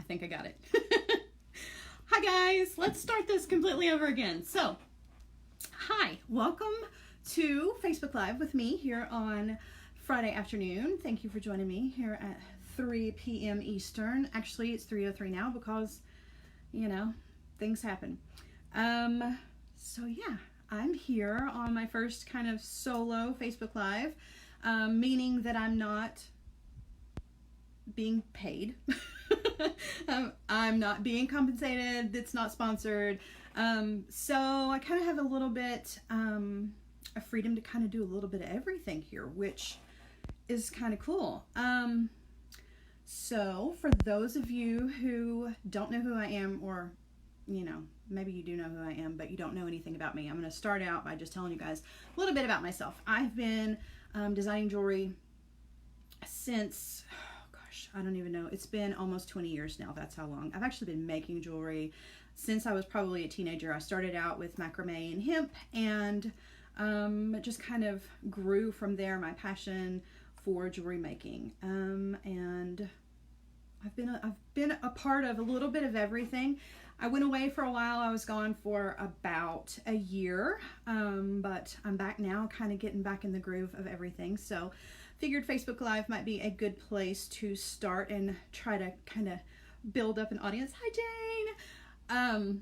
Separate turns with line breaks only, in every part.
I think I got it. Hi guys, let's start this completely over again. So, hi, welcome to Facebook Live with me here on Friday afternoon. Thank you for joining me here at 3 p.m. Eastern. Actually, it's 3:03 now because, you know, things happen. So yeah, I'm here on my first kind of solo Facebook Live, meaning that I'm not being paid. I'm not being compensated. It's not sponsored. So I kind of have a little bit of freedom to kind of do a little bit of everything here, which is kind of cool. So for those of you who don't know who I am, or, you know, maybe you do know who I am, but you don't know anything about me, I'm going to start out by just telling you guys a little bit about myself. I've been designing jewelry since, I don't even know. It's been almost 20 years now. That's how long. I've actually been making jewelry since I was probably a teenager. I started out with macrame and hemp, and it just kind of grew from there, my passion for jewelry making. And I've been a part of a little bit of everything. I went away for a while. I was gone for about a year, but I'm back now, kind of getting back in the groove of everything. So figured Facebook Live might be a good place to start and try to kind of build up an audience. Hi, Jane.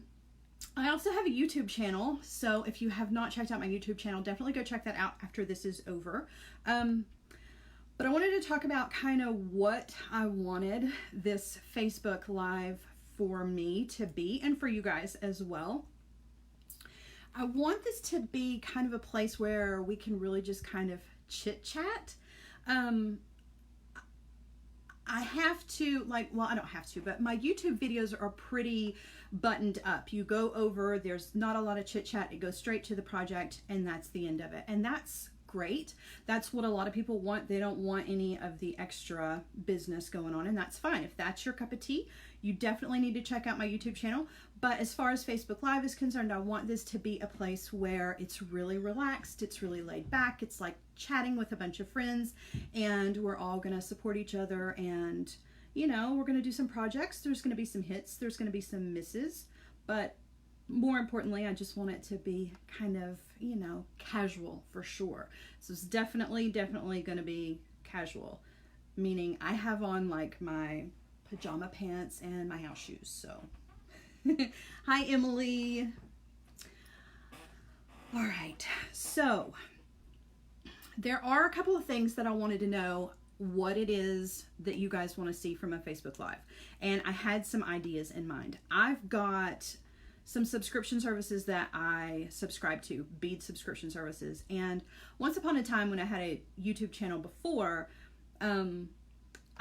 I also have a YouTube channel, so if you have not checked out my YouTube channel, definitely go check that out after this is over. But I wanted to talk about kind of what I wanted this Facebook Live for me to be, and for you guys as well. I want this to be kind of a place where we can really just kind of chit chat. I have to, well, I don't have to, but my YouTube videos are pretty buttoned up. You go over, there's not a lot of chit chat. It goes straight to the project, and that's the end of it. And that's great. That's what a lot of people want. They don't want any of the extra business going on, and that's fine. If that's your cup of tea, you definitely need to check out my YouTube channel. But as far as Facebook Live is concerned, I want this to be a place where it's really relaxed, it's really laid back, it's like chatting with a bunch of friends, and we're all going to support each other, and, you know, we're going to do some projects. There's going to be some hits, there's going to be some misses, but more importantly, I just want it to be kind of, you know, casual for sure. So it's definitely going to be casual, meaning I have on like my pajama pants and my house shoes. So hi, Emily. All right, so there are a couple of things that I wanted to know what it is that you guys want to see from a Facebook Live, and I had some ideas in mind. I've got some subscription services that I subscribe to, Bead subscription services, and once upon a time when I had a YouTube channel before,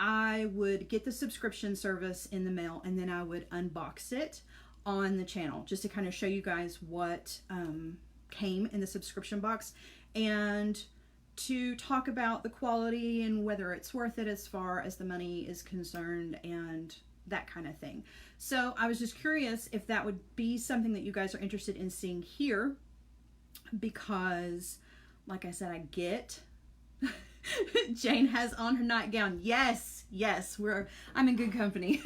I would get the subscription service in the mail, and then I would unbox it on the channel just to kind of show you guys what came in the subscription box, and to talk about the quality and whether it's worth it as far as the money is concerned and that kind of thing. So I was just curious if that would be something that you guys are interested in seeing here, because like I said, I get Jane has on her nightgown. Yes, I'm in good company.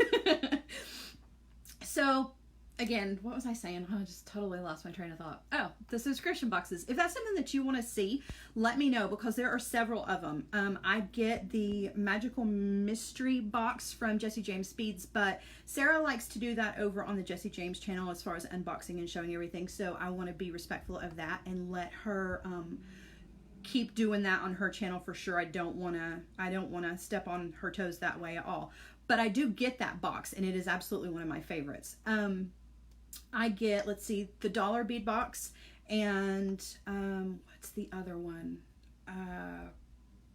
So again, what was I saying? I just totally lost my train of thought. Oh, the subscription boxes. If that's something that you want to see, let me know, because there are several of them. I get the Magical Mystery box from Jesse James Beads, but Sarah likes to do that over on the Jesse James channel as far as unboxing and showing everything. So I want to be respectful of that and let her keep doing that on her channel for sure. I don't want to step on her toes that way at all. But I do get that box, and it is absolutely one of my favorites. I get, let's see, the dollar bead box, and what's the other one?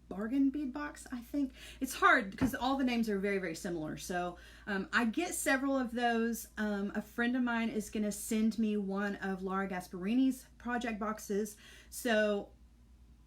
Bargain bead box, I think. It's hard because all the names are very, very similar. So I get several of those. A friend of mine is going to send me one of Laura Gasparini's project boxes. So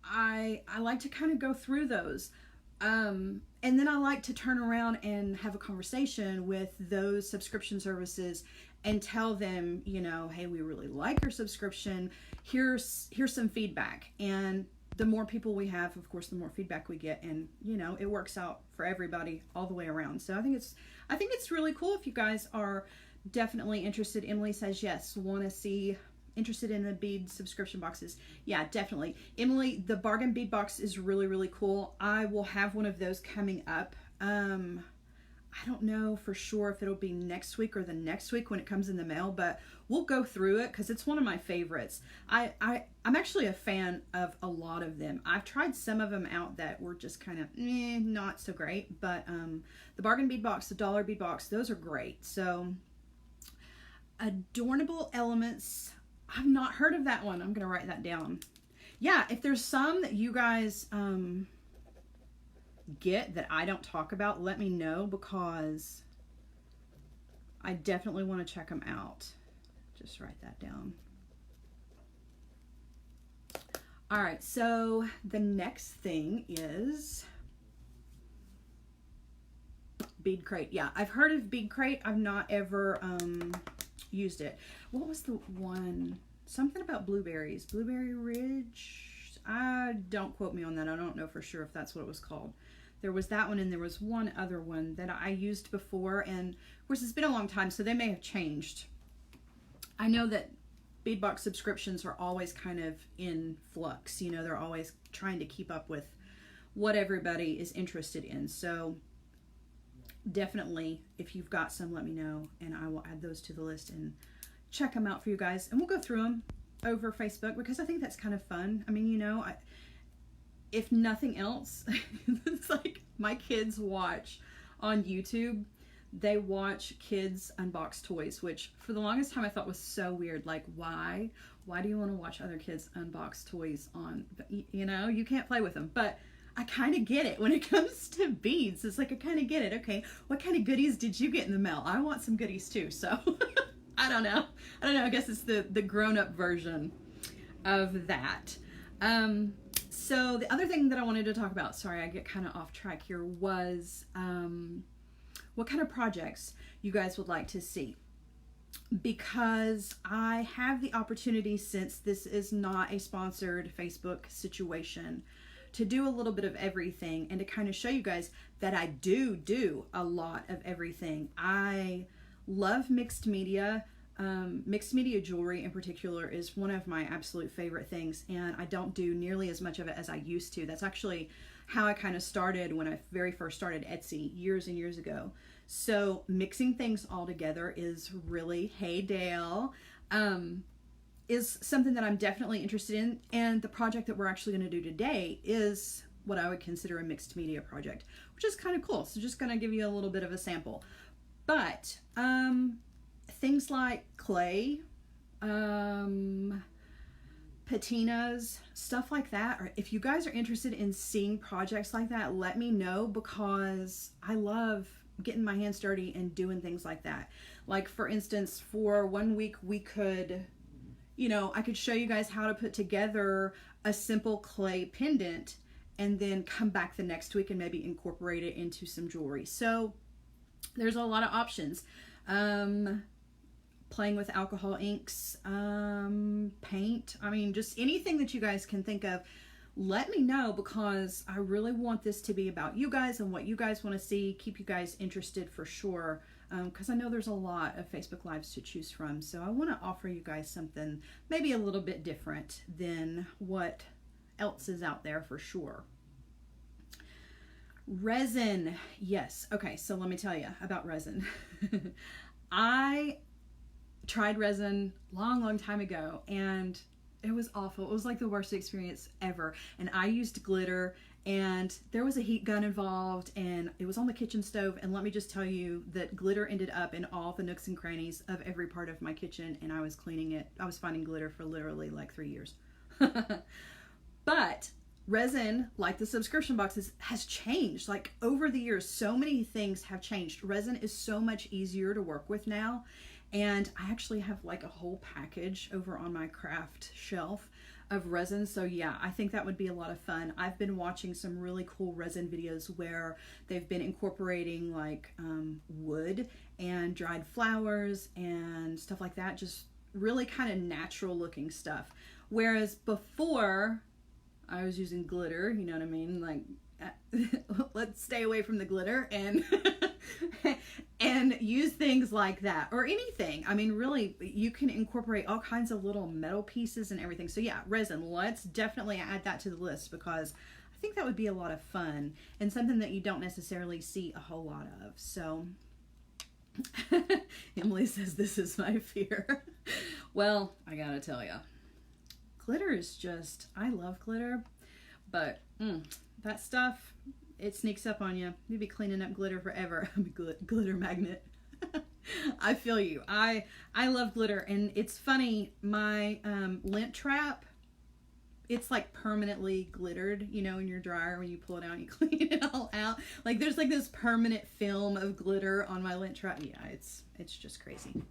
I like to kind of go through those. And then I like to turn around and have a conversation with those subscription services and tell them, you know, hey, we really like your subscription. Here's some feedback. And the more people we have, of course, the more feedback we get, and you know, it works out for everybody all the way around. So I think it's really cool. If you guys are definitely interested, Emily says yes, want to see, interested in the bead subscription boxes. Yeah, definitely. Emily, the bargain bead box is really, really cool. I will have one of those coming up. I don't know for sure if it'll be next week or the next week when it comes in the mail, but we'll go through it because it's one of my favorites. I'm actually a fan of a lot of them. I've tried some of them out that were just kind of not so great, but the bargain bead box, the dollar bead box, those are great. So adornable elements, I've not heard of that one. I'm gonna write that down. Yeah, if there's some that you guys get that I don't talk about, let me know, because I definitely want to check them out. Just write that down. All right, so the next thing is Bead Crate. Yeah, I've heard of Bead Crate. I've not ever used it. What was the one? Something about blueberries. Blueberry Ridge? Don't quote me on that. I don't know for sure if that's what it was called. There was that one, and there was one other one that I used before, and of course it's been a long time, so they may have changed. I know that beadbox subscriptions are always kind of in flux. You know, they're always trying to keep up with what everybody is interested in. So definitely, if you've got some, let me know, and I will add those to the list and check them out for you guys. And we'll go through them over Facebook, because I think that's kind of fun. I mean, you know, if nothing else, it's like my kids watch on YouTube. They watch kids unbox toys, which for the longest time I thought was so weird. Like, why do you want to watch other kids unbox toys on, you know, you can't play with them. But I kind of get it when it comes to beads. It's like, I kind of get it. Okay, what kind of goodies did you get in the mail? I want some goodies too. So I don't know. I guess it's the grown-up version of that. So the other thing that I wanted to talk about, sorry, I get kind of off track here, was what kind of projects you guys would like to see. Because I have the opportunity, since this is not a sponsored Facebook situation, to do a little bit of everything and to kind of show you guys that I do a lot of everything. I love mixed media. Mixed media jewelry in particular is one of my absolute favorite things, and I don't do nearly as much of it as I used to. That's actually how I kind of started when I very first started Etsy years and years ago. So mixing things all together is really, hey Dale, is something that I'm definitely interested in. And the project that we're actually going to do today is what I would consider a mixed media project, which is kind of cool. So just going to give you a little bit of a sample. But things like clay, patinas, stuff like that, or if you guys are interested in seeing projects like that, let me know, because I love getting my hands dirty and doing things like that. Like, for instance, for 1 week we could, you know, I could show you guys how to put together a simple clay pendant and then come back the next week and maybe incorporate it into some jewelry. So there's a lot of options. Playing with alcohol inks, paint, I mean, just anything that you guys can think of, let me know, because I really want this to be about you guys and what you guys want to see, keep you guys interested for sure, because I know there's a lot of Facebook Lives to choose from. So I want to offer you guys something maybe a little bit different than what else is out there for sure. Resin, yes. Okay, so let me tell you about resin. I tried resin long time ago, and it was awful. It was like the worst experience ever. And I used glitter, and there was a heat gun involved, and it was on the kitchen stove. And let me just tell you that glitter ended up in all the nooks and crannies of every part of my kitchen, and I was cleaning it. I was finding glitter for literally like 3 years. But resin, like the subscription boxes, has changed. Like, over the years, so many things have changed. Resin is so much easier to work with now. And I actually have like a whole package over on my craft shelf of resin. So yeah, I think that would be a lot of fun. I've been watching some really cool resin videos where they've been incorporating like wood and dried flowers and stuff like that. Just really kind of natural looking stuff. Whereas before, I was using glitter, you know what I mean? Like, let's stay away from the glitter and and use things like that, or anything. I mean, really, you can incorporate all kinds of little metal pieces and everything. So yeah, resin, let's definitely add that to the list, because I think that would be a lot of fun and something that you don't necessarily see a whole lot of. So Emily says, this is my fear. Well, I gotta tell you, glitter is just, I love glitter, but that stuff, it sneaks up on you. You'll be cleaning up glitter forever. I'm a glitter magnet. I feel you. I love glitter, and it's funny, my lint trap, it's like permanently glittered, you know, in your dryer. When you pull it out, you clean it all out. Like, there's like this permanent film of glitter on my lint trap. Yeah, it's just crazy.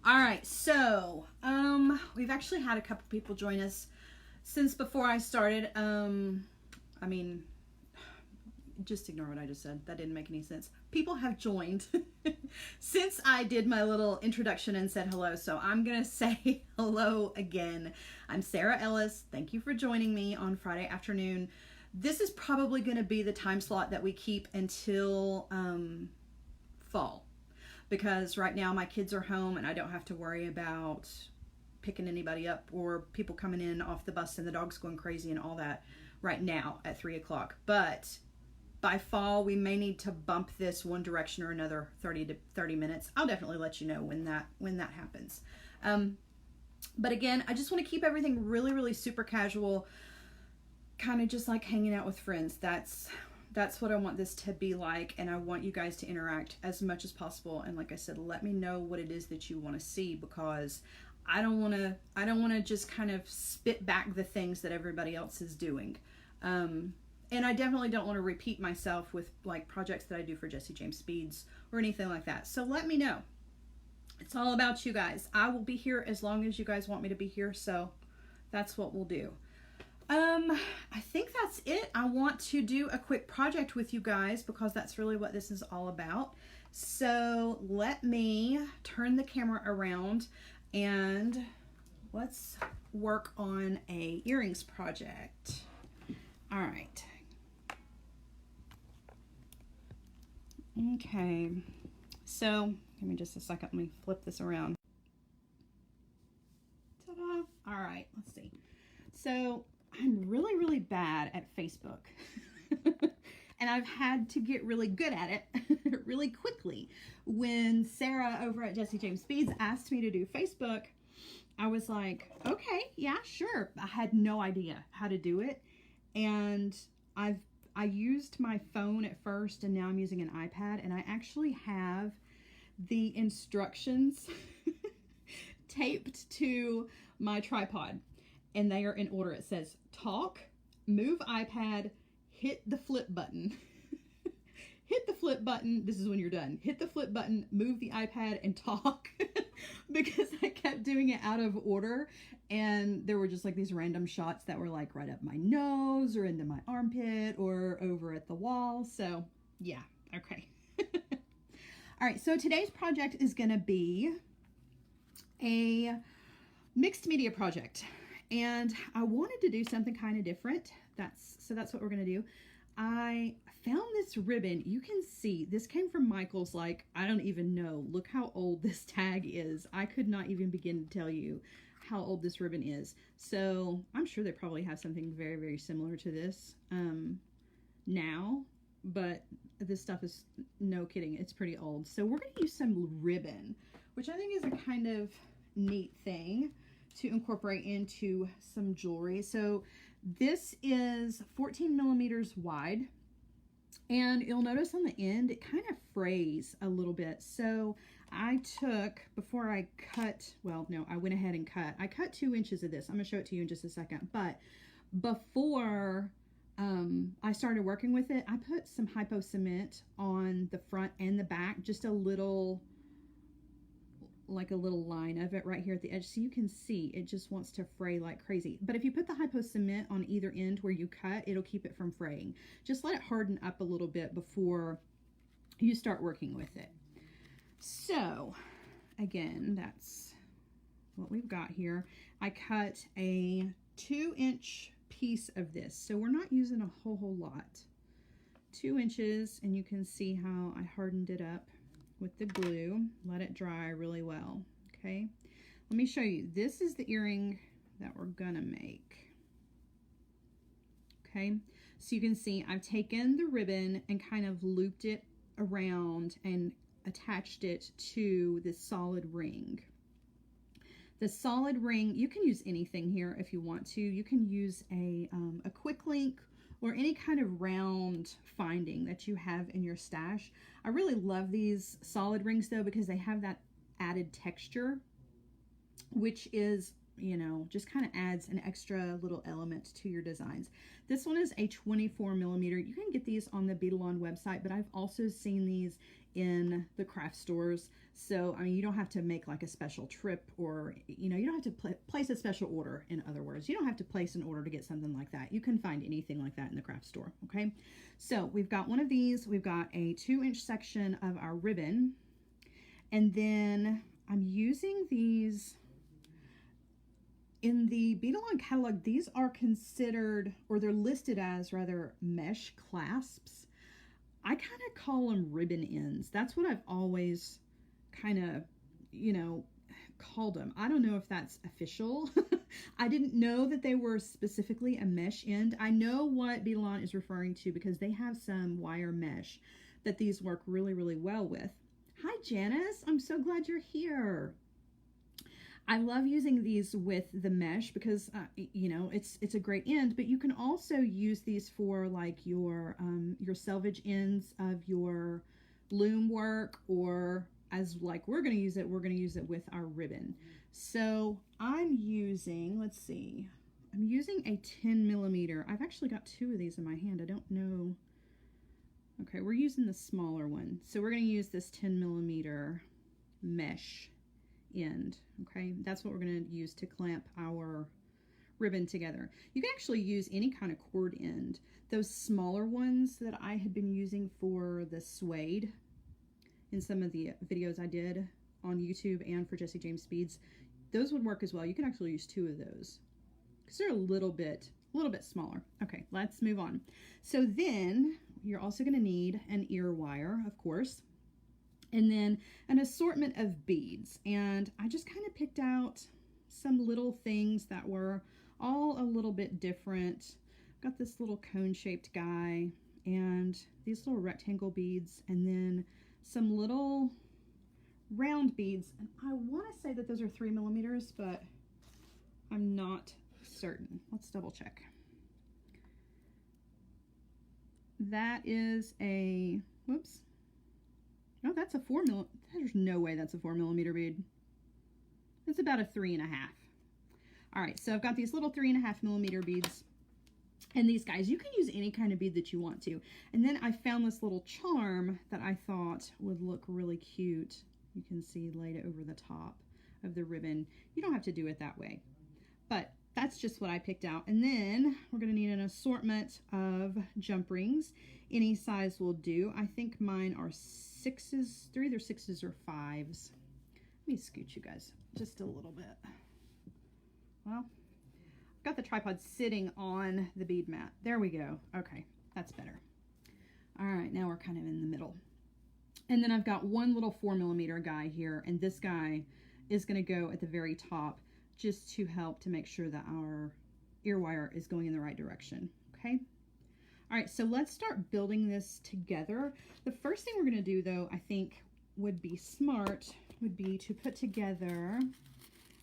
All right, so we've actually had a couple people join us since before I started. I mean, just ignore what I just said. That didn't make any sense. People have joined since I did my little introduction and said hello. So I'm going to say hello again. I'm Sarah Ellis. Thank you for joining me on Friday afternoon. This is probably going to be the time slot that we keep until fall, because right now my kids are home and I don't have to worry about picking anybody up or people coming in off the bus and the dogs going crazy and all that right now at 3 o'clock. But by fall, we may need to bump this one direction or another 30 to 30 minutes. I'll definitely let you know when that happens. But again, I just want to keep everything really, really super casual, kind of just like hanging out with friends. That's what I want this to be like, and I want you guys to interact as much as possible. And like I said, let me know what it is that you want to see, because I don't want to just kind of spit back the things that everybody else is doing. And I definitely don't want to repeat myself with like projects that I do for Jesse James Beads or anything like that. So let me know. It's all about you guys. I will be here as long as you guys want me to be here. So that's what we'll do. I think that's it. I want to do a quick project with you guys, because that's really what this is all about. So let me turn the camera around and let's work on a earrings project. All right. Okay. So give me just a second. Let me flip this around. Ta-da. All right. Let's see. So I'm really, really bad at Facebook. And I've had to get really good at it really quickly. When Sarah over at Jesse James Beads asked me to do Facebook, I was like, okay, yeah, sure. I had no idea how to do it. And I used my phone at first, and now I'm using an iPad, and I actually have the instructions taped to my tripod, and they are in order. It says talk, move iPad, hit the flip button. Hit the flip button. This is when you're done. Hit the flip button, move the iPad, and talk. Because I kept doing it out of order, and there were just like these random shots that were like right up my nose or into my armpit or over at the wall. So yeah, okay. All right, so today's project is gonna be a mixed media project, and I wanted to do something kind of different. That's what we're gonna do. I found this ribbon. You can see this came from Michael's. Like, I don't even know. Look how old this tag is. I could not even begin to tell you how old this ribbon is. So I'm sure they probably have something very, very similar to this now, but this stuff is, no kidding, it's pretty old. So we're going to use some ribbon, which I think is a kind of neat thing to incorporate into some jewelry. So this is 14 millimeters wide, and you'll notice on the end it kind of frays a little bit. So I took, before I cut, well, no, I went ahead and cut. I cut 2 inches of this. I'm gonna show it to you in just a second. But before I started working with it, I put some hypo cement on the front and the back, just a little, like a little line of it right here at the edge, so you can see it just wants to fray like crazy. But if you put the hypo cement on either end where you cut, it'll keep it from fraying. Just let it harden up a little bit before you start working with it. So again, that's what we've got here. I cut a 2-inch piece of this. So we're not using a whole lot. 2 inches, and you can see how I hardened it up with the glue. Let it dry really well, okay? Let me show you. This is the earring that we're gonna make, okay? So you can see I've taken the ribbon and kind of looped it around and attached it to this solid ring. The solid ring, you can use anything here if you want to. You can use a quick link or any kind of round finding that you have in your stash. I really love these solid rings though, because they have that added texture, which is, you know, just kind of adds an extra little element to your designs. This one is a 24 millimeter. You can get these on the Beadalon website, but I've also seen these in the craft stores. So, I mean, you don't have to make like a special trip, or, you know, you don't have to place a special order. In other words, you don't have to place an order to get something like that. You can find anything like that in the craft store, okay? So we've got one of these. We've got a 2-inch section of our ribbon. And then I'm using these in the Beadalon catalog. These are considered, or they're listed as rather, mesh clasps. I kind of call them ribbon ends. That's what I've always kind of, you know, called them. I don't know if that's official. I didn't know that they were specifically a mesh end. I know what Beadalon is referring to because they have some wire mesh that these work really, really well with. Hi, Janice. I'm so glad you're here. I love using these with the mesh because, you know, it's a great end, but you can also use these for like your selvage ends of your loom work, or as like we're going to use it with our ribbon. So I'm using, let's see, I'm using a 10 millimeter. I've actually got 2 of these in my hand. I don't know. Okay, we're using the smaller one. So we're going to use this 10 millimeter mesh end. Okay, that's what we're going to use to clamp our ribbon together. You can actually use any kind of cord end. Those smaller ones that I had been using for the suede in some of the videos I did on YouTube and for Jesse James Beads, those would work as well. You can actually use 2 of those because they're a little bit smaller. Okay, let's move on. So then you're also going to need an ear wire, of course, and then an assortment of beads. And I just kind of picked out some little things that were all a little bit different. Got this little cone-shaped guy and these little rectangle beads, and then some little round beads. And I want to say that those are 3 millimeters, but I'm not certain. Let's double check. That is a, whoops. No, that's a 4 millimeter. There's no way that's a 4 millimeter bead. It's about a 3.5. All right, so I've got these little 3.5 millimeter beads. And these guys, you can use any kind of bead that you want to. And then I found this little charm that I thought would look really cute. You can see laid over the top of the ribbon. You don't have to do it that way, but that's just what I picked out. And then we're going to need an assortment of jump rings. Any size will do. I think mine are 6s. They're either 6s or 5s. Let me scoot you guys just a little bit. Well, I've got the tripod sitting on the bead mat. There we go. Okay, that's better. All right, now we're kind of in the middle. And then I've got one little 4 millimeter guy here, and this guy is going to go at the very top just to help to make sure that our ear wire is going in the right direction. Okay. All right, so let's start building this together. The first thing we're going to do, though, I think would be smart, would be to put together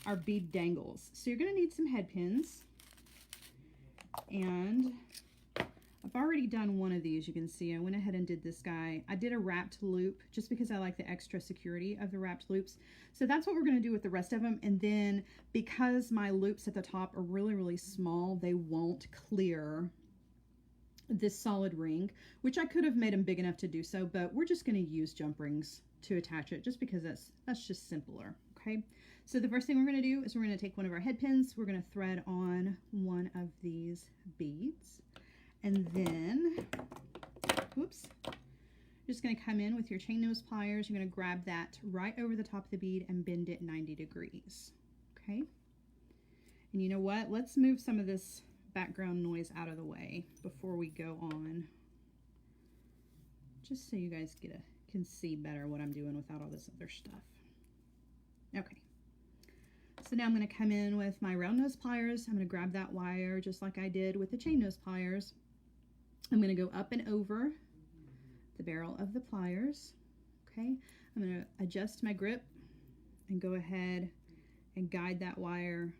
our bead dangles. So you're going to need some head pins, and I've already done one of these. You can see I went ahead and did this guy. I did a wrapped loop just because I like the extra security of the wrapped loops. So that's what we're going to do with the rest of them. And then because my loops at the top are really, really small, they won't clear this solid ring, which I could have made them big enough to do so, but we're just going to use jump rings to attach it just because that's just simpler. Okay, so the first thing we're going to do is we're going to take one of our head pins, we're going to thread on one of these beads, and then whoops, you're just going to come in with your chain nose pliers. You're going to grab that right over the top of the bead and bend it 90 degrees. Okay, and you know what, let's move some of this background noise out of the way before we go on, just so you guys can see better what I'm doing without all this other stuff. Okay, so now I'm going to come in with my round nose pliers. I'm going to grab that wire just like I did with the chain nose pliers. I'm going to go up and over the barrel of the pliers. Okay, I'm going to adjust my grip and go ahead and guide that wire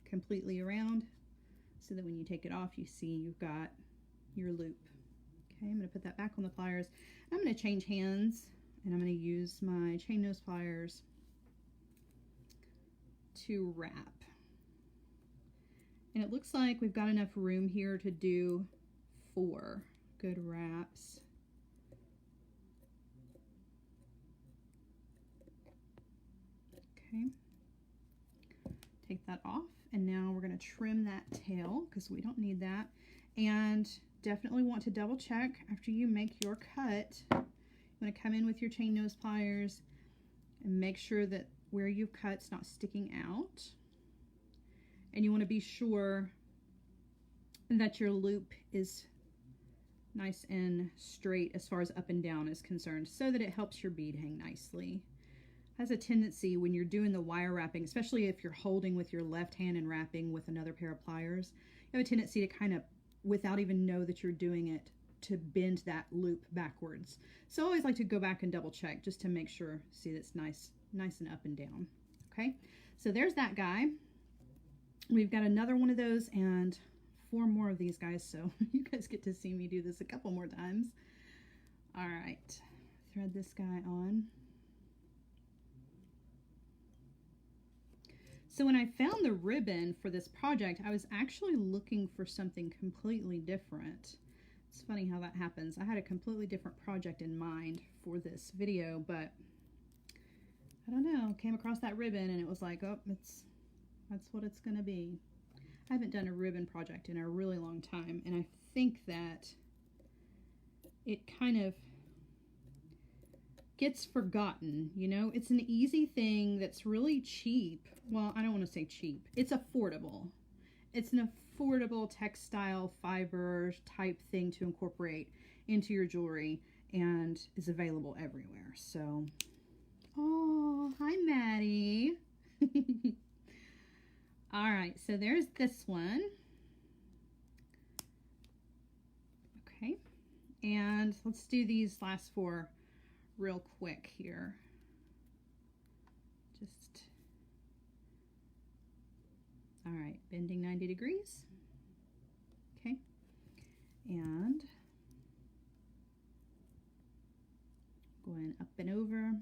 completely around so that when you take it off, you see you've got your loop. Okay, I'm going to put that back on the pliers. I'm going to change hands, and I'm going to use my chain nose pliers to wrap. And it looks like we've got enough room here to do 4 good wraps. Okay, take that off, and now we're going to trim that tail because we don't need that. And definitely want to double check after you make your cut. You want to come in with your chain nose pliers and make sure that where you've cut's not sticking out. And you want to be sure that your loop is nice and straight as far as up and down is concerned, so that it helps your bead hang nicely. Has a tendency when you're doing the wire wrapping, especially if you're holding with your left hand and wrapping with another pair of pliers, you have a tendency to kind of, without even know that you're doing it, to bend that loop backwards. So I always like to go back and double check just to make sure, see, that's nice and up and down. Okay, so there's that guy. We've got another one of those and 4 more of these guys, so you guys get to see me do this a couple more times. All right, thread this guy on. So when I found the ribbon for this project, I was actually looking for something completely different. It's funny how that happens. I had a completely different project in mind for this video, but I don't know, came across that ribbon and it was like, oh, that's what it's gonna be. I haven't done a ribbon project in a really long time, and I think that it kind of gets forgotten, you know? It's an easy thing that's really cheap. Well, I don't want to say cheap. It's affordable. It's an affordable textile fiber type thing to incorporate into your jewelry and is available everywhere. So, oh, hi, Maddie. All right, so there's this one. Okay, and let's do these last 4 real quick here. Just, all right, bending 90 degrees. Okay, and going up and over,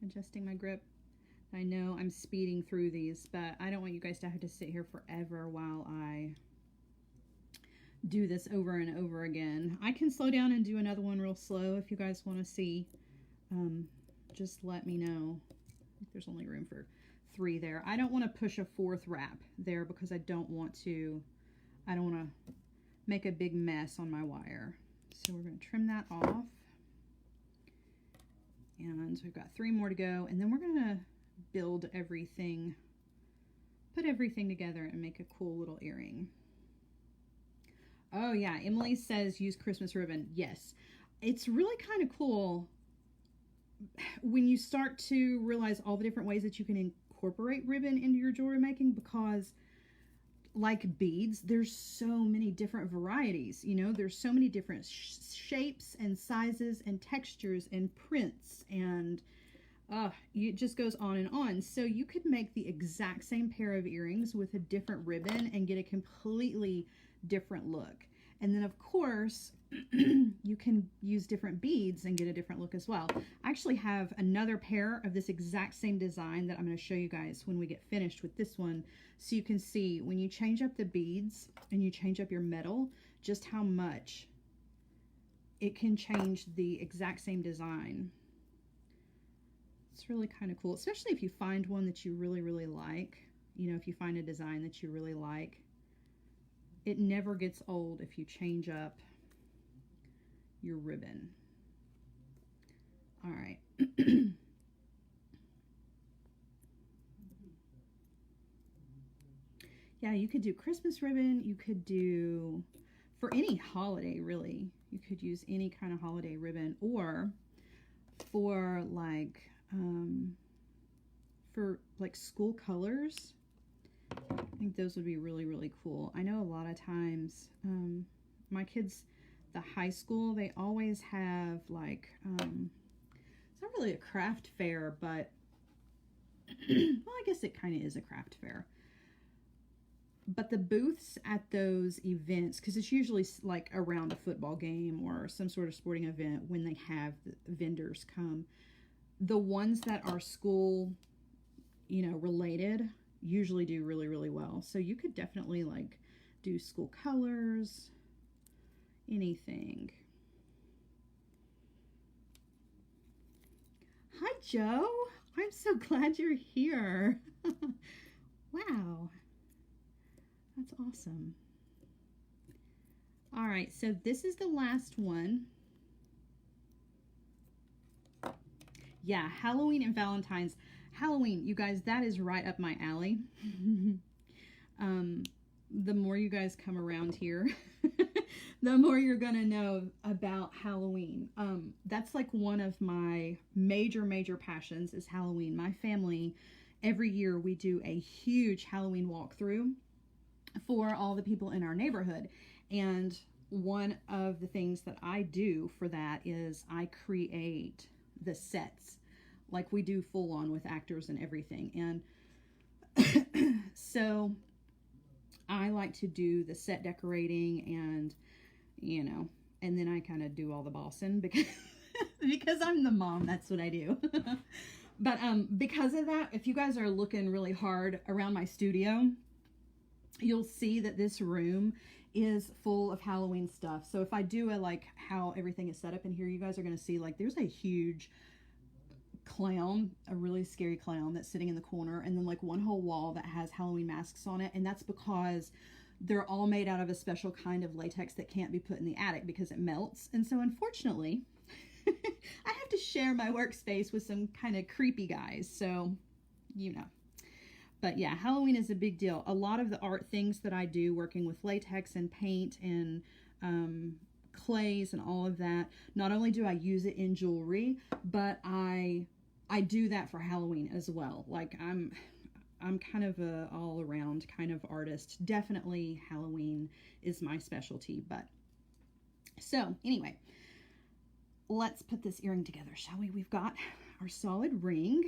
adjusting my grip. I know I'm speeding through these, but I don't want you guys to have to sit here forever while I do this over and over again. I can slow down and do another one real slow if you guys want to see. Just let me know. There's only room for 3 there. I don't want to push a 4th wrap there because I don't want to make a big mess on my wire. So we're going to trim that off. And so we've got 3 more to go, and then we're going to build everything, put everything together and make a cool little earring. Oh yeah, Emily says use Christmas ribbon. Yes, it's really kind of cool when you start to realize all the different ways that you can incorporate ribbon into your jewelry making, because like beads, there's so many different varieties, you know, there's so many different shapes and sizes and textures and prints, and it just goes on and on. So you could make the exact same pair of earrings with a different ribbon and get a completely different look. And then of course you can use different beads and get a different look as well. I actually have another pair of this exact same design that I'm going to show you guys when we get finished with this one, so you can see when you change up the beads and you change up your metal, just how much it can change the exact same design. It's really kind of cool, especially if you find one that you really, really like. You know, if you find a design that you really like, it never gets old if you change up your ribbon. All right. Yeah, you could do Christmas ribbon. You could do, for any holiday, really. You could use any kind of holiday ribbon, or for like school colors. I think those would be really, really cool. I know a lot of times my kids, the high school, they always have like, it's not really a craft fair, but well, I guess it kind of is a craft fair. But the booths at those events, because it's usually like around a football game or some sort of sporting event when they have the vendors come, the ones that are school, you know, related usually do really, really well. So you could definitely like do school colors, anything. Hi, Joe. I'm so glad you're here. Wow. That's awesome. All right, so this is the last one. Yeah, Halloween and Valentine's. Halloween, you guys, that is right up my alley. The more you guys come around here, the more you're gonna know about Halloween. That's like one of my major passions is Halloween. My family, every year we do a huge Halloween walkthrough for all the people in our neighborhood. And one of the things that I do for that is I create the sets. Like we do full on with actors and everything. And so I like to do the set decorating and, you know, and then I kind of do all the bossing because, because I'm the mom, that's what I do. But because of that, if you guys are looking really hard around my studio, you'll see that this room is full of Halloween stuff. So if I do a like how everything is set up in here, you guys are going to see like there's a huge clown, a really scary clown that's sitting in the corner, and then like one whole wall that has Halloween masks on it. And that's because they're all made out of a special kind of latex that can't be put in the attic because it melts. And so unfortunately, I have to share my workspace with some kind of creepy guys. So, you know. But yeah, Halloween is a big deal. A lot of the art things that I do working with latex and paint and clays and all of that, not only do I use it in jewelry, but I do that for Halloween as well. Like I'm kind of a all around kind of artist. Definitely Halloween is my specialty. But so anyway, let's put this earring together, shall we? We've got our solid ring.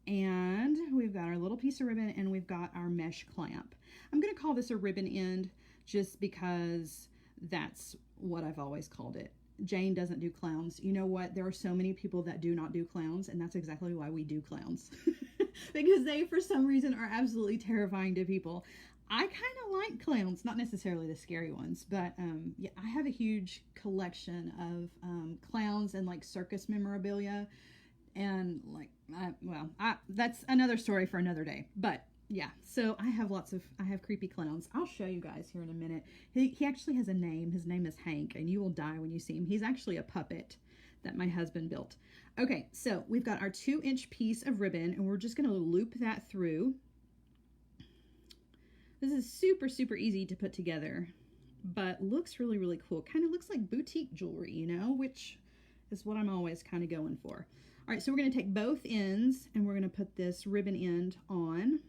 And we've got our little piece of ribbon and we've got our mesh clamp. I'm going to call this a ribbon end just because that's what I've always called it. Jane doesn't do clowns. You know what? There are so many people that do not do clowns, and that's exactly why we do clowns. Because they, for some reason, are absolutely terrifying to people. I kind of like clowns, not necessarily the scary ones, but yeah, I have a huge collection of clowns and like circus memorabilia. And like, that's another story for another day. But yeah, so I have creepy clowns. I'll show you guys here in a minute. He actually has a name. His name is Hank, and you will die when you see him. He's actually a puppet that my husband built. Okay, so we've got our 2-inch piece of ribbon, and we're just going to loop that through. This is super easy to put together, but looks really cool. Kind of looks like boutique jewelry, you know, which is what I'm always kind of going for. All right, so we're going to take both ends and we're going to put this ribbon end on.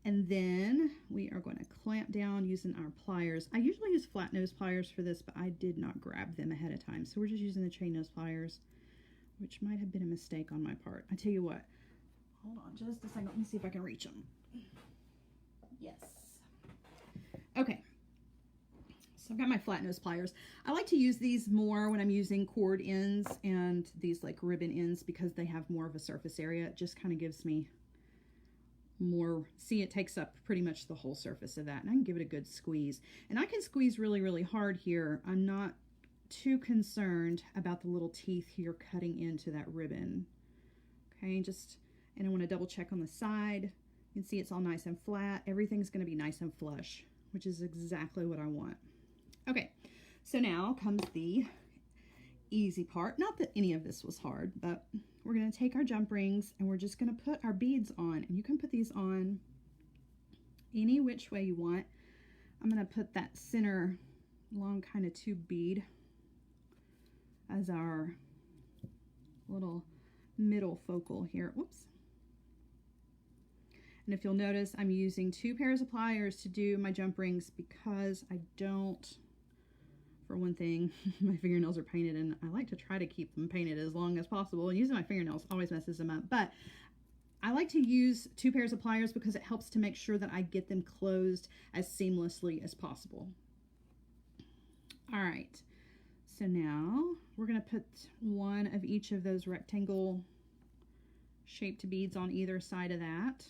And then we are going to clamp down using our pliers. I usually use flat nose pliers for this, but I did not grab them ahead of time. So we're just using the chain nose pliers, which might have been a mistake on my part. I tell you what, hold on just a second. Let me see if I can reach them. Yes. Okay. So I've got my flat nose pliers. I like to use these more when I'm using cord ends and these like ribbon ends because they have more of a surface area. It just kind of gives me more, see, it takes up pretty much the whole surface of that, and I can give it a good squeeze. And I can squeeze really hard here. I'm not too concerned about the little teeth here cutting into that ribbon. Okay, and I want to double check on the side. You can see it's all nice and flat. Everything's going to be nice and flush, which is exactly what I want. Okay, so now comes the easy part. Not that any of this was hard, but we're going to take our jump rings and we're just going to put our beads on. And you can put these on any which way you want. I'm going to put that center long kind of tube bead as our little middle focal here. Whoops. And if you'll notice, I'm using 2 pairs of pliers to do my jump rings because I don't, for one thing, my fingernails are painted, and I like to try to keep them painted as long as possible. And using my fingernails always messes them up. But I like to use 2 pairs of pliers because it helps to make sure that I get them closed as seamlessly as possible. All right. So now we're going to put one of each of those rectangle shaped beads on either side of that.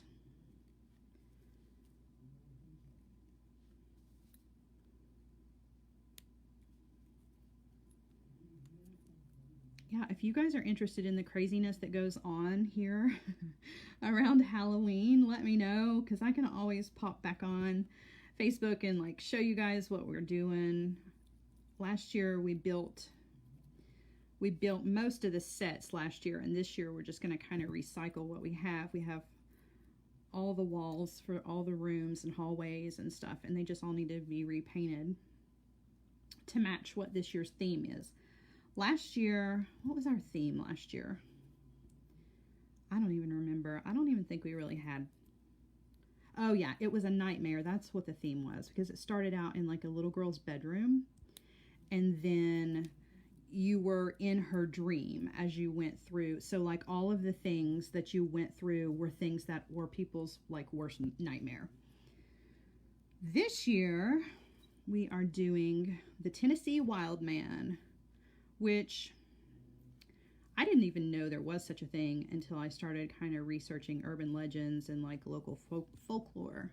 Yeah, if you guys are interested in the craziness that goes on here around Halloween, let me know, because I can always pop back on Facebook and like show you guys what we're doing. Last year we built most of the sets last year, and this year we're just going to kind of recycle what we have. We have all the walls for all the rooms and hallways and stuff, and they just all need to be repainted to match what this year's theme is. Last year, what was our theme last year? I don't even remember. I don't even think we really had. Oh yeah, it was a nightmare. That's what the theme was, because it started out in like a little girl's bedroom, and then you were in her dream as you went through. So like all of the things that you went through were things that were people's like worst nightmare. This year, we are doing the Tennessee Wildman, which I didn't even know there was such a thing until I started kind of researching urban legends and like local folklore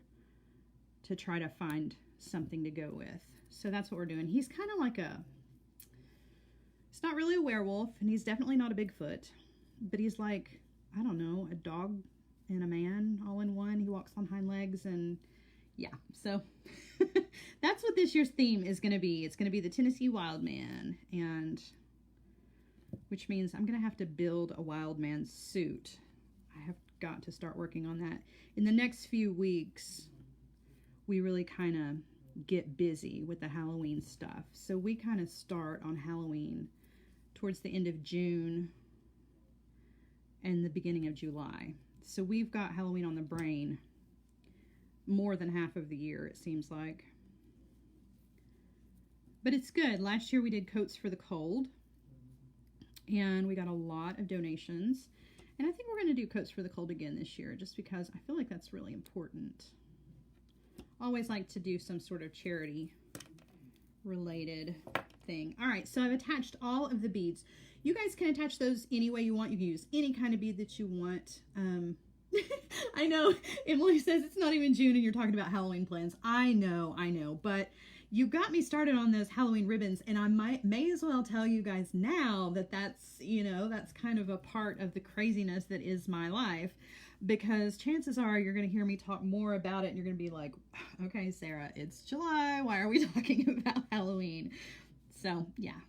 to try to find something to go with. So that's what we're doing. He's kind of like he's not really a werewolf, and he's definitely not a Bigfoot, but he's like, I don't know, a dog and a man all in one. He walks on hind legs, and yeah, so that's what this year's theme is going to be. It's going to be the Tennessee Wildman, and which means I'm going to have to build a Wildman suit. I have got to start working on that. In the next few weeks, we really kind of get busy with the Halloween stuff. So we kind of start on Halloween towards the end of June and the beginning of July. So we've got Halloween on the brain more than half of the year, it seems like. But it's good. Last year we did coats for the cold, and we got a lot of donations. And I think we're going to do coats for the cold again this year, just because I feel like that's really important. Always like to do some sort of charity related thing. All right, so I've attached all of the beads. You guys can attach those any way you want. You can use any kind of bead that you want. I know Emily says it's not even June and you're talking about Halloween plans. I know, but you got me started on those Halloween ribbons, and I may as well tell you guys now that that's, you know, that's kind of a part of the craziness that is my life, because chances are you're going to hear me talk more about it and you're going to be like, okay, Sarah, it's July. Why are we talking about Halloween? So yeah,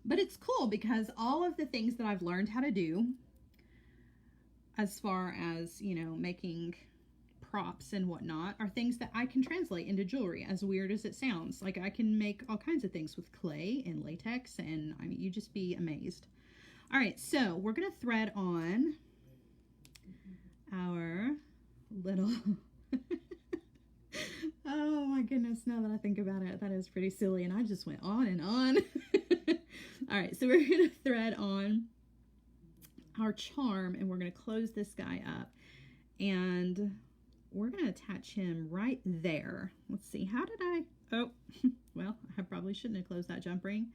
but it's cool because all of the things that I've learned how to do as far as, you know, making props and whatnot are things that I can translate into jewelry, as weird as it sounds. Like I can make all kinds of things with clay and latex, and I mean, you just be amazed. All right, so we're going to thread on our little, oh my goodness, now that I think about it, that is pretty silly, and I just went on and on. All right, so we're going to thread on our charm, and we're going to close this guy up, and we're going to attach him right there. Let's see, how did oh, well, I probably shouldn't have closed that jump ring.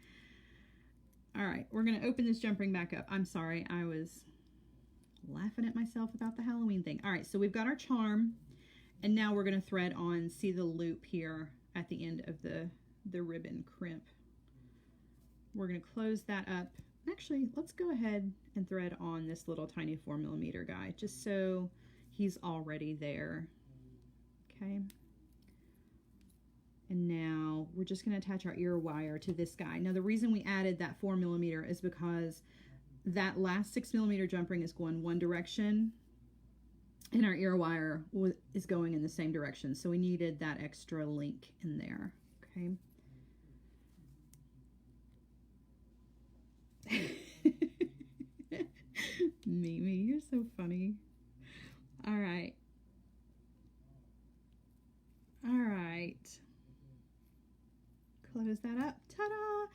All right, we're going to open this jump ring back up. I'm sorry, I was laughing at myself about the Halloween thing. All right, so we've got our charm, and now we're going to thread on, see the loop here at the end of the ribbon crimp. We're going to close that up. Actually, let's go ahead and thread on this little tiny 4mm guy, just so he's already there. Okay. And now we're just going to attach our ear wire to this guy. Now the reason we added that 4mm is because that last 6mm jump ring is going one direction, and our ear wire is going in the same direction. So we needed that extra link in there. Okay. Mimi, you're so funny. All right. All right. Close that up. Ta-da!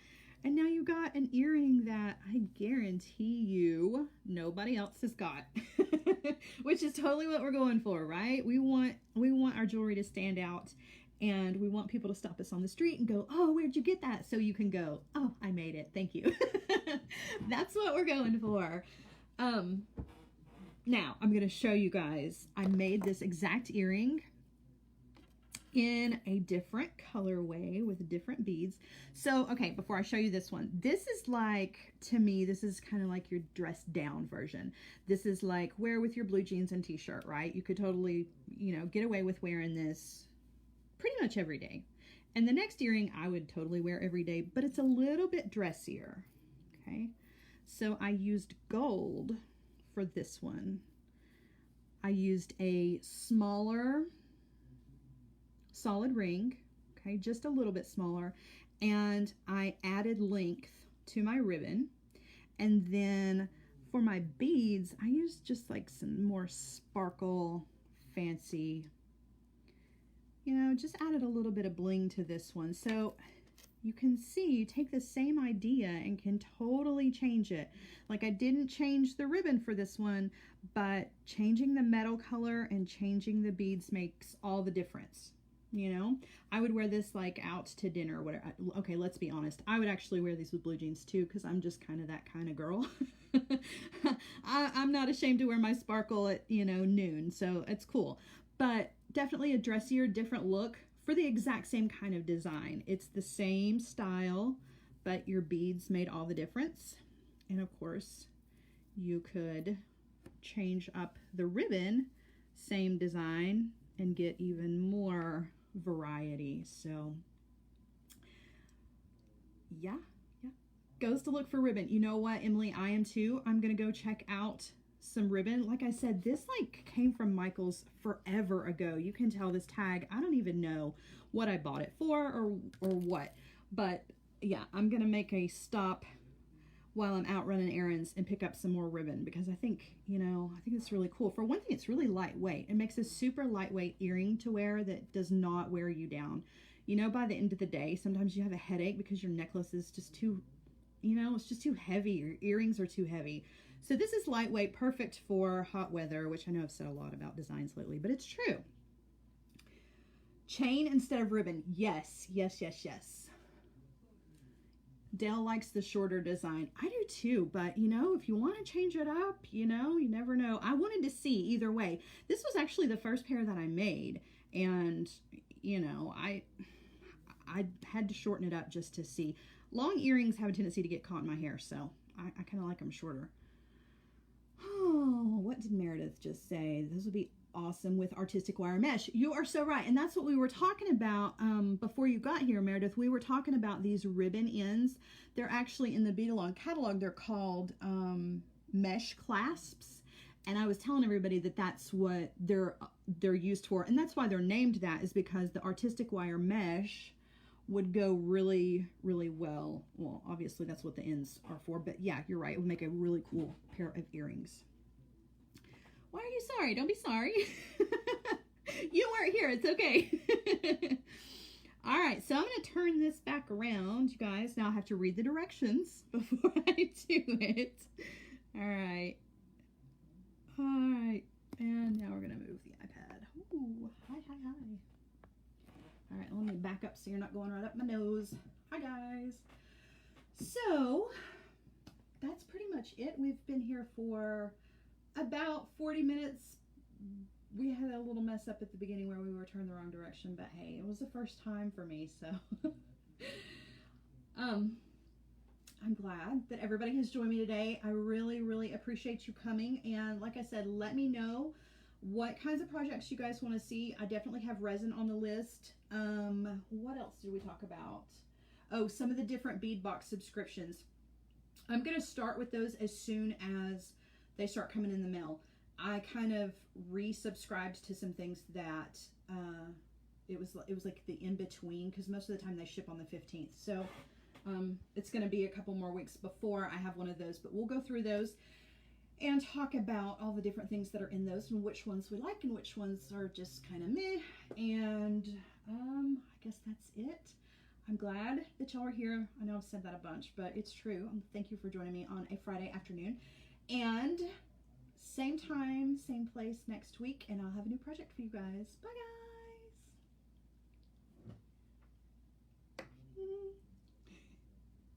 And now you got an earring that I guarantee you nobody else has got. Which is totally what we're going for, right? We want our jewelry to stand out, and we want people to stop us on the street and go, "Oh, where'd you get that?" So you can go, "Oh, I made it. Thank you." That's what we're going for. Now I'm going to show you guys. I made this exact earring in a different colorway with different beads. So, okay, before I show you this one, this is like, to me, this is kind of like your dressed down version. This is like wear with your blue jeans and t-shirt, right? You could totally, you know, get away with wearing this pretty much every day. And the next earring I would totally wear every day, but it's a little bit dressier, okay? So I used gold for this one. I used a smaller solid ring, okay, just a little bit smaller, and I added length to my ribbon. And then for my beads, I used just like some more sparkle, fancy, you know, just added a little bit of bling to this one. So you can see, you take the same idea and can totally change it. Like, I didn't change the ribbon for this one, but changing the metal color and changing the beads makes all the difference. You know, I would wear this like out to dinner or whatever. Okay, let's be honest. I would actually wear these with blue jeans too, because I'm just kind of that kind of girl. I'm not ashamed to wear my sparkle at, you know, noon. So it's cool. But definitely a dressier, different look for the exact same kind of design. It's the same style, but your beads made all the difference. And of course, you could change up the ribbon, same design, and get even more variety. So yeah, goes to look for ribbon. You know what, Emily, I am too. I'm gonna go check out some ribbon. Like I said, this like came from Michael's forever ago. You can tell this tag, I don't even know what I bought it for or what, but yeah, I'm gonna make a stop while I'm out running errands and pick up some more ribbon, because I think, you know, I think it's really cool. For one thing, it's really lightweight. It makes a super lightweight earring to wear that does not wear you down. You know, by the end of the day, sometimes you have a headache because your necklace is just too, you know, it's just too heavy. Your earrings are too heavy. So this is lightweight, perfect for hot weather, which I know I've said a lot about designs lately, but it's true. Chain instead of ribbon. Yes, yes, yes, yes. Dale likes the shorter design. I do too, but you know, if you want to change it up, you know, you never know. I wanted to see either way. This was actually the first pair that I made, and you know, I had to shorten it up just to see. Long earrings have a tendency to get caught in my hair, so I kind of like them shorter. Oh, what did Meredith just say? This would be awesome with artistic wire mesh. You are so right. And that's what we were talking about before you got here, Meredith. We were talking about these ribbon ends. They're actually in the Bead Along catalog. They're called mesh clasps. And I was telling everybody that that's what they're used for. And that's why they're named that, is because the artistic wire mesh would go really, really well. Well, obviously that's what the ends are for, but yeah, you're right. It would make a really cool pair of earrings. Why are you sorry? Don't be sorry. You weren't here. It's okay. All right, so I'm going to turn this back around, you guys. Now I have to read the directions before I do it. All right. All right. And now we're going to move the iPad. Ooh, hi. All right, let me back up so you're not going right up my nose. Hi, guys. So that's pretty much it. We've been here for about 40 minutes. We had a little mess up at the beginning where we were turned the wrong direction, but hey, it was the first time for me, so I'm glad that everybody has joined me today. I really, really appreciate you coming, and like I said, let me know what kinds of projects you guys want to see. I definitely have resin on the list. What else did we talk about? Oh, some of the different bead box subscriptions. I'm going to start with those as soon as they start coming in the mail. I kind of resubscribed to some things that it was like the in between, because most of the time they ship on the 15th. So it's going to be a couple more weeks before I have one of those, but we'll go through those and talk about all the different things that are in those and which ones we like and which ones are just kind of meh. And I guess that's it. I'm glad that y'all are here. I know I've said that a bunch, but it's true. Thank you for joining me on a Friday afternoon. And same time, same place next week, and I'll have a new project for you guys. Bye, guys.